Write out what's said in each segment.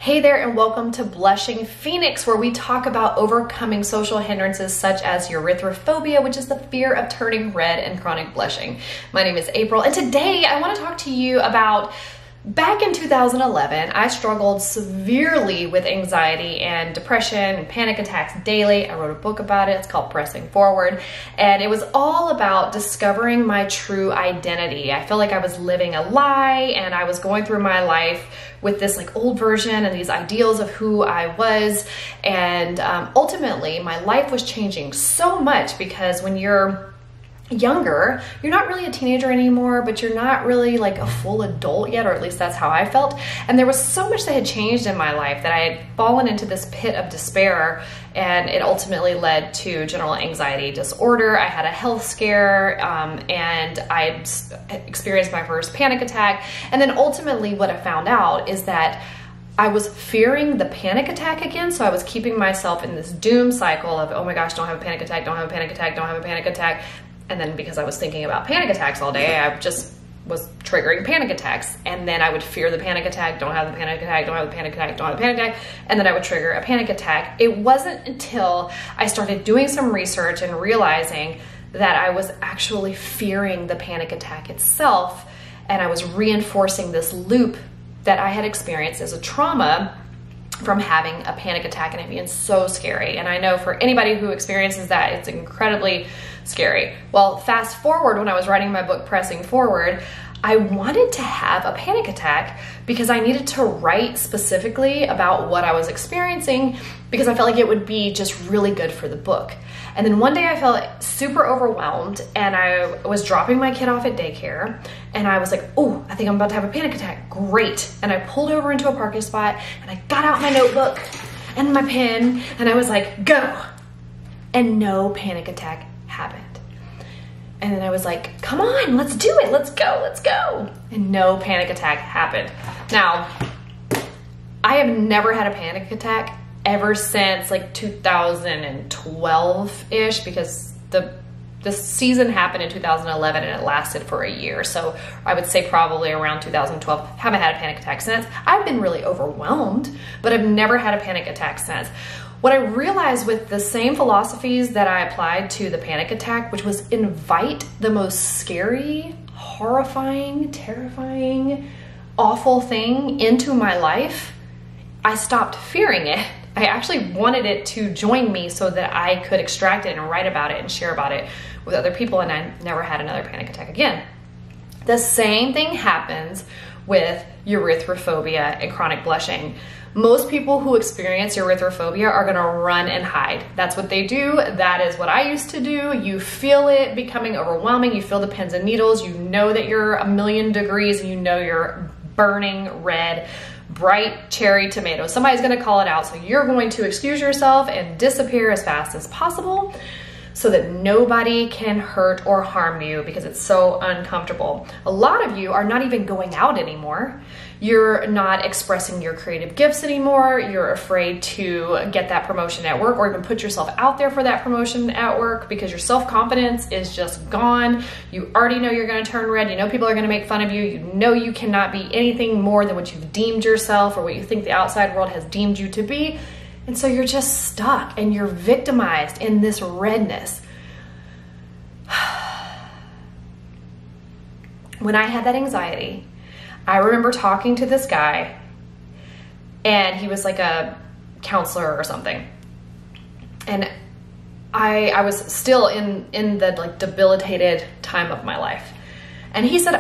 Hey there, and welcome to Blushing Phoenix, where we talk about overcoming social hindrances such as erythrophobia, which is the fear of turning red and chronic blushing. My name is April, and today I want to talk to you about back in 2011, I struggled severely with anxiety and depression and panic attacks daily. I wrote a book about it. It's called Pressing Forward. And it was all about discovering my true identity. I felt like I was living a lie, and I was going through my life with this like old version and these ideals of who I was. And ultimately, my life was changing so much because when you're younger, you're not really a teenager anymore, but you're not really like a full adult yet, or at least that's how I felt. And there was so much that had changed in my life that I had fallen into this pit of despair, and it ultimately led to general anxiety disorder. I had a health scare, and I experienced my first panic attack. And then ultimately what I found out is that I was fearing the panic attack again. So I was keeping myself in this doom cycle of, oh my gosh, don't have a panic attack, don't have a panic attack, don't have a panic attack. And then because I was thinking about panic attacks all day, I just was triggering panic attacks. And then I would fear the panic attack, don't have the panic attack, don't have the panic attack, don't have the panic attack. And then I would trigger a panic attack. It wasn't until I started doing some research and realizing that I was actually fearing the panic attack itself. And I was reinforcing this loop that I had experienced as a trauma from having a panic attack and it being so scary. And I know for anybody who experiences that, it's incredibly scary. Well, fast forward, when I was writing my book, Pressing Forward, I wanted to have a panic attack because I needed to write specifically about what I was experiencing because I felt like it would be just really good for the book. And then one day I felt super overwhelmed, and I was dropping my kid off at daycare, and I was like, oh, I think I'm about to have a panic attack. Great. And I pulled over into a parking spot, and I got out my notebook and my pen, and I was like, go. And no panic attack happened. And then I was like, come on, let's do it. Let's go, let's go. And no panic attack happened. Now, I have never had a panic attack ever since like 2012-ish, because the season happened in 2011 and it lasted for a year. So I would say probably around 2012, haven't had a panic attack since. I've been really overwhelmed, but I've never had a panic attack since. What I realized with the same philosophies that I applied to the panic attack, which was invite the most scary, horrifying, terrifying, awful thing into my life, I stopped fearing it. I actually wanted it to join me so that I could extract it and write about it and share about it with other people, and I never had another panic attack again. The same thing happens with erythrophobia and chronic blushing. Most people who experience erythrophobia are gonna run and hide. That's what they do. That is what I used to do. You feel it becoming overwhelming. You feel the pins and needles. You know that you're 1,000,000 degrees, and you know you're burning red, bright cherry tomato. Somebody's gonna call it out. So you're going to excuse yourself and disappear as fast as possible so that nobody can hurt or harm you because it's so uncomfortable. A lot of you are not even going out anymore. You're not expressing your creative gifts anymore. You're afraid to get that promotion at work or even put yourself out there for that promotion at work because your self-confidence is just gone. You already know you're gonna turn red. You know people are gonna make fun of you. You know you cannot be anything more than what you've deemed yourself or what you think the outside world has deemed you to be. And so you're just stuck and you're victimized in this redness. When I had that anxiety, I remember talking to this guy, and he was like a counselor or something. And I was still in the like debilitated time of my life. And he said,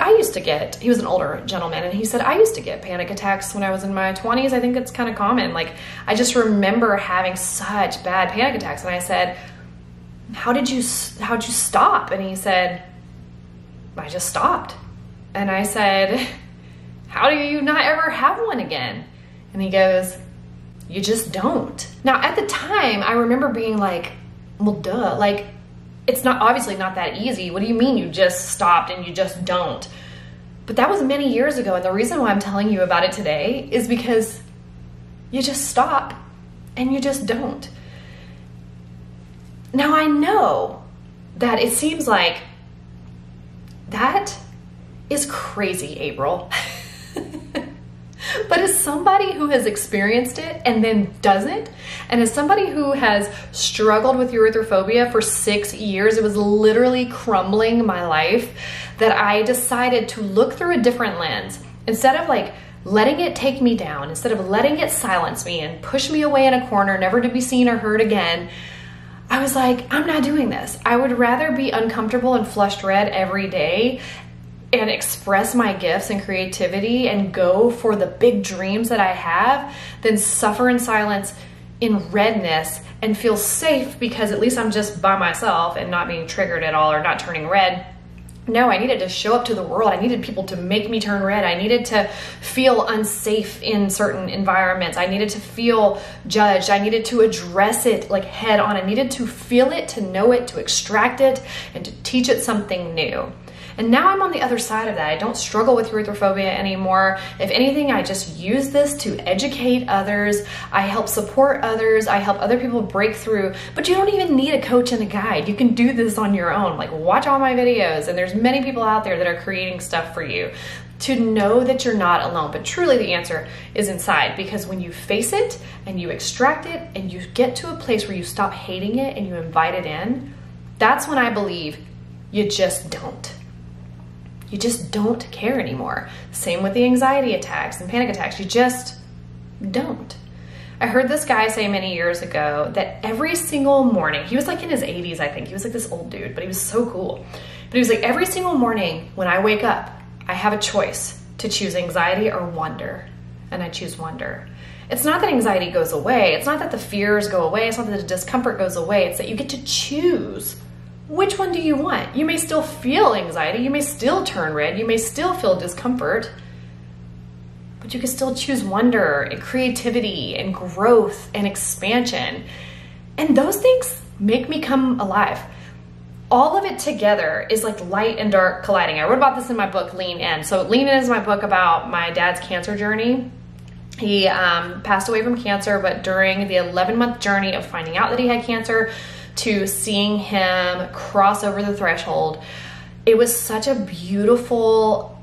he was an older gentleman, and he said, I used to get panic attacks when I was in my 20s. I think it's kind of common. Like, I just remember having such bad panic attacks. And I said, how'd you stop? And he said, I just stopped. And I said, how do you not ever have one again? And he goes, you just don't. Now, at the time, I remember being like, well, duh, like, it's not obviously not that easy. What do you mean you just stopped and you just don't? But that was many years ago. And the reason why I'm telling you about it today is because you just stop and you just don't. Now, I know that it seems like that is crazy, April. But as somebody who has experienced it and then doesn't, and as somebody who has struggled with erythrophobia for 6 years, it was literally crumbling my life, that I decided to look through a different lens. Instead of like letting it take me down, instead of letting it silence me and push me away in a corner, never to be seen or heard again, I was like, I'm not doing this. I would rather be uncomfortable and flushed red every day and express my gifts and creativity and go for the big dreams that I have than suffer in silence in redness and feel safe because at least I'm just by myself and not being triggered at all or not turning red. No, I needed to show up to the world. I needed people to make me turn red. I needed to feel unsafe in certain environments. I needed to feel judged. I needed to address it like head on. I needed to feel it, to know it, to extract it, and to teach it something new. And now I'm on the other side of that. I don't struggle with erythrophobia anymore. If anything, I just use this to educate others. I help support others. I help other people break through. But you don't even need a coach and a guide. You can do this on your own. Like, watch all my videos, and there's many people out there that are creating stuff for you to know that you're not alone. But truly the answer is inside, because when you face it and you extract it and you get to a place where you stop hating it and you invite it in, that's when I believe you just don't. You just don't care anymore. Same with the anxiety attacks and panic attacks. You just don't. I heard this guy say many years ago that every single morning, he was like in his 80s, I think. He was like this old dude, but he was so cool. But he was like, every single morning when I wake up, I have a choice to choose anxiety or wonder. And I choose wonder. It's not that anxiety goes away. It's not that the fears go away. It's not that the discomfort goes away. It's that you get to choose. Which one do you want? You may still feel anxiety, you may still turn red, you may still feel discomfort, but you can still choose wonder and creativity and growth and expansion. And those things make me come alive. All of it together is like light and dark colliding. I wrote about this in my book, Lean In. So Lean In is my book about my dad's cancer journey. He passed away from cancer, but during the 11-month journey of finding out that he had cancer, to seeing him cross over the threshold, it was such a beautiful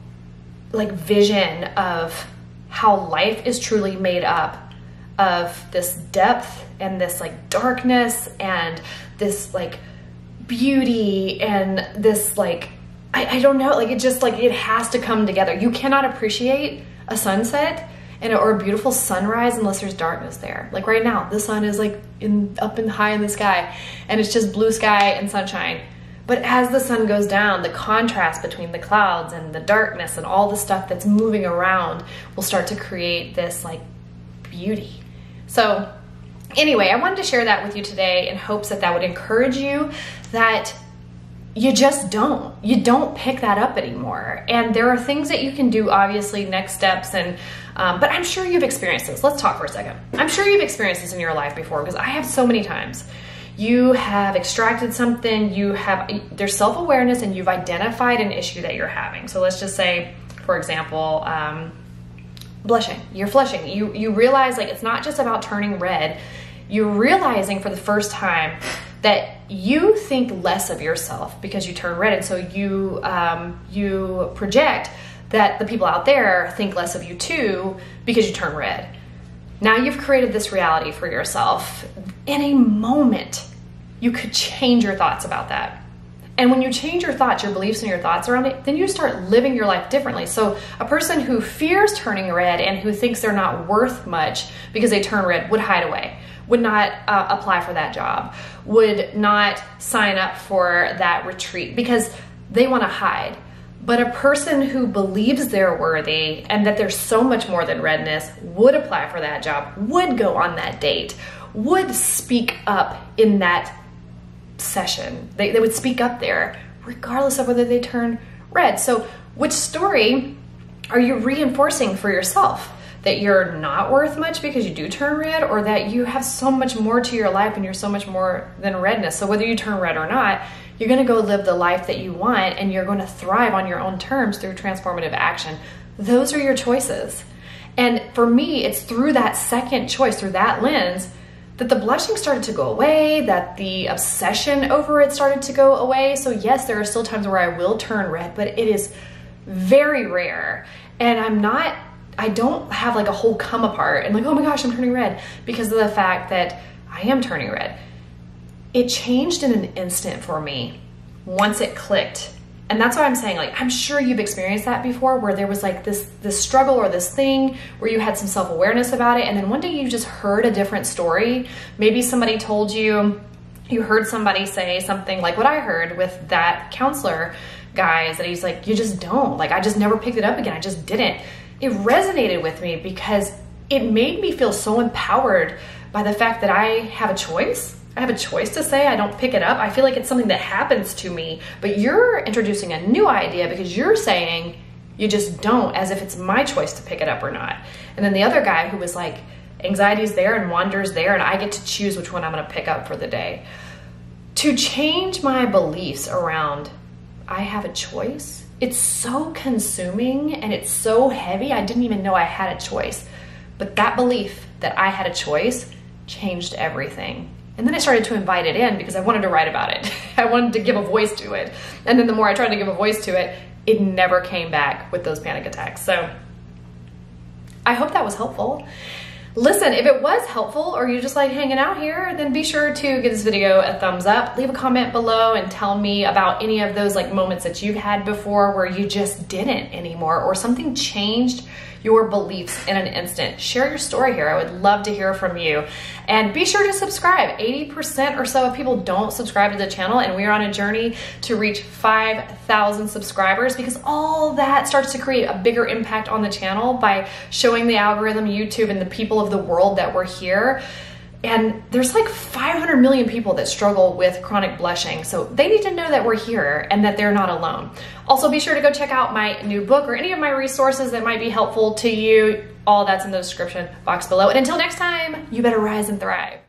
like vision of how life is truly made up of this depth and this like darkness and this like beauty and this like, I don't know, like it just like, it has to come together. You cannot appreciate a sunset or a beautiful sunrise unless there's darkness there. Like right now, the sun is like up and high in the sky and it's just blue sky and sunshine. But as the sun goes down, the contrast between the clouds and the darkness and all the stuff that's moving around will start to create this like beauty. So anyway, I wanted to share that with you today in hopes that that would encourage you that you just don't. You don't pick that up anymore. And there are things that you can do, obviously, next steps, and but I'm sure you've experienced this. Let's talk for a second. I'm sure you've experienced this in your life before, because I have so many times. You have extracted something, there's self-awareness, and you've identified an issue that you're having. So let's just say, for example, blushing. You're flushing. You realize like it's not just about turning red. You're realizing for the first time that you think less of yourself because you turn red, and so you project that the people out there think less of you too because you turn red. Now you've created this reality for yourself. In a moment, you could change your thoughts about that. And when you change your thoughts, your beliefs and your thoughts around it, then you start living your life differently. So a person who fears turning red and who thinks they're not worth much because they turn red would hide away, would not apply for that job, would not sign up for that retreat because they want to hide. But a person who believes they're worthy and that there's so much more than redness would apply for that job, would go on that date, would speak up in that session. They would speak up there regardless of whether they turn red. So which story are you reinforcing for yourself? That you're not worth much because you do turn red, or that you have so much more to your life and you're so much more than redness? So whether you turn red or not, you're going to go live the life that you want, and you're going to thrive on your own terms through transformative action. Those are your choices. And for me, it's through that second choice, through that lens, that the blushing started to go away, that the obsession over it started to go away. So yes, there are still times where I will turn red, but it is very rare. And I'm not I don't have like a whole come apart and like, oh my gosh, I'm turning red, because of the fact that I am turning red. It changed in an instant for me once it clicked. And that's why I'm saying, like, I'm sure you've experienced that before, where there was like this struggle or this thing where you had some self-awareness about it, and then one day you just heard a different story. Maybe somebody told you, you heard somebody say something like what I heard with that counselor guy, is that he's like, you just don't, like, I just never picked it up again. I just didn't. It resonated with me because it made me feel so empowered by the fact that I have a choice. I have a choice to say I don't pick it up. I feel like it's something that happens to me, but you're introducing a new idea because you're saying you just don't, as if it's my choice to pick it up or not. And then the other guy who was like, anxiety's there and wander's there, and I get to choose which one I'm gonna pick up for the day. To change my beliefs around, I have a choice, it's so consuming and it's so heavy, I didn't even know I had a choice. But that belief that I had a choice changed everything. And then I started to invite it in because I wanted to write about it. I wanted to give a voice to it. And then the more I tried to give a voice to it, it never came back with those panic attacks. So I hope that was helpful. Listen, if it was helpful or you're just like hanging out here, then be sure to give this video a thumbs up. Leave a comment below and tell me about any of those like moments that you've had before where you just didn't anymore, or something changed your beliefs in an instant. Share your story here. I would love to hear from you. And be sure to subscribe. 80% or so of people don't subscribe to the channel, and we are on a journey to reach 5,000 subscribers, because all that starts to create a bigger impact on the channel by showing the algorithm, YouTube, and the people of the world that we're here. And there's like 500 million people that struggle with chronic blushing. So they need to know that we're here and that they're not alone. Also, be sure to go check out my new book or any of my resources that might be helpful to you. All that's in the description box below. And until next time, you better rise and thrive.